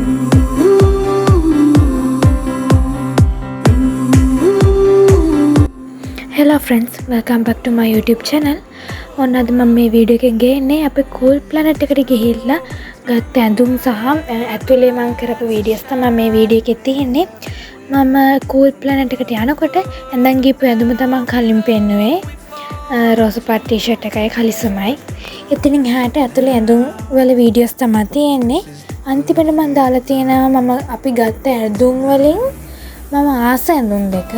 Hello friends, welcome back to my YouTube channel. ඔන්න අද මම මේ වීඩියෝ එකෙන් ගේන්නේ අපේ cool planet එකට ගිහිල්ලා ගත්ත ඇඳුම් සහ ඇතුලේ මම කරපු වීඩියෝස් තමයි මේ වීඩියෝ එකේ තියෙන්නේ. මම cool planet එකට යනකොට ඇඳන් ගිහපු ඇඳුම තමයි කලින් පෙන්නුවේ. රෝස පාට ටී-ෂර්ට් එකයි කලිසමයි. ඉතින් එහාට ඇතුලේ ඇඳුම් වල වීඩියෝස් තමයි තියෙන්නේ. අන්තිමට මම දාලා තියෙනවා මම අපි ගත්ත ඇඳුම් වලින් මම ආස ඇඳුම් දෙක.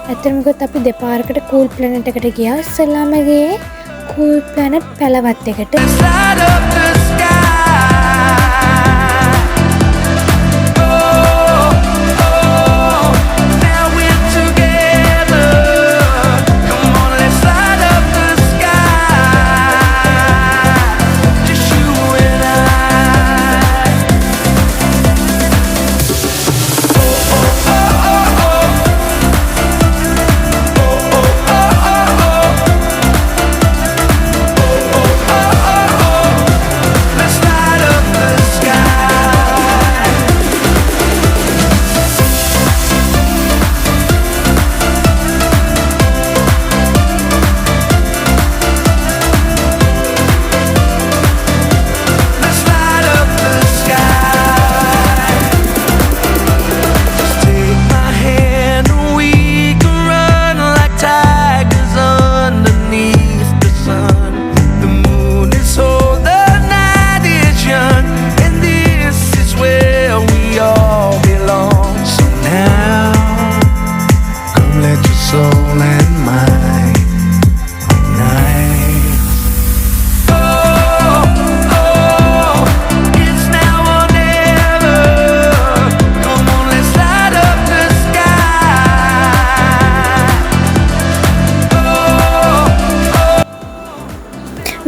ඇත්තටම ගොත් අපි දෙපාරකට cool planet එකට ගියා. ඉස්සෙල්ලාම ගියේ cool planet පැලවත් එකට.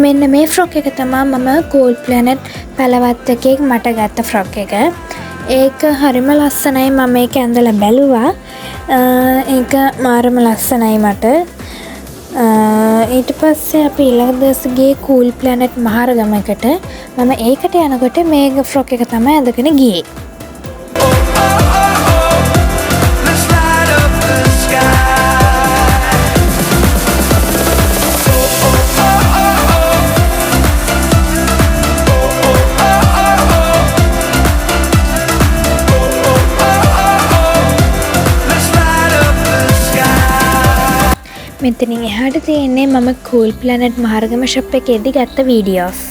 මෙන්න මේ ෆ්‍රොක් එක තමයි මම cool planet පැලවත් එකේ මට ගත්ත ෆ්‍රොක් එක. ඒක හරිම ලස්සනයි. මම මේක ඇඳලා බැලුවා. ඒක මාරම ලස්සනයි මට. ඊට පස්සේ අපි ඊළඟ දවසේ ගියේ cool planet මහරගමකට. මම ඒකට යනකොට මේ ෆ්‍රොක් එක තමයි අඳගෙන ගියේ. මෙතනින් එහාට තියෙන්නේ මම cool planet මහරගම shop එකේදී ගත්ත වීඩියෝස්.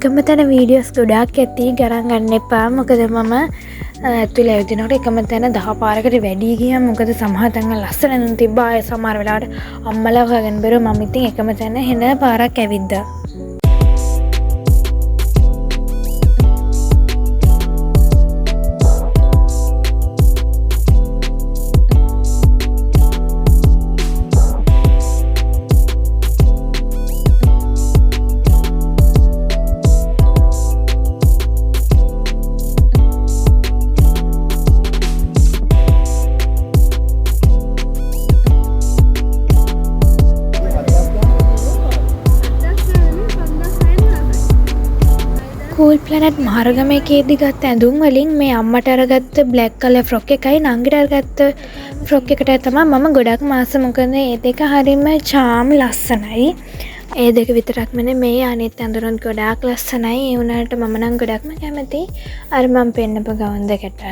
එකම තැන වීඩියෝස් ගොඩාක් ඇති ගණන් ගන්න එපා. මොකද මම ඇතුළේ ඇවිදිනකොට එකම තැන 10 පාරකට වැඩි ගියා. මොකද සමහර තැන්වල ලස්සන නුන් තිබ්බා. ඒ සමහර වෙලාවට අම්මලා හොයාගෙන බැරුව මම ඉතින් එකම තැන හෙන පාරක් ඇවිද්දා. කූල් ප්ලැනට් මහරගමේකේදී ගත්ත ඇඳුම් වලින් මේ අම්මට අරගත්ත බ්ලැක් කලර් ෆ්‍රොක් එකයි නංගිට අරගත්ත ෆ්‍රොක් එකට තමයි මම ගොඩක් මාස. මොකද මේ දෙක හරියම චාම් ලස්සනයි. ඒ දෙක විතරක්ම නෙමෙයි අනිත් ඇඳුම්ත් ගොඩාක් ලස්සනයි. ඒ වුණාට මම නම් ගොඩක්ම කැමති අර මම පෙන්නපු ගවුන් දෙකට.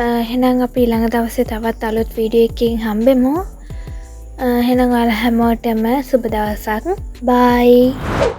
එහෙනම් අපි ඊළඟ දවසේ තවත් අලුත් වීඩියෝ එකකින් හම්බෙමු. එහෙනම් ඔයාලා හැමෝටම සුබ දවසක්. බයි.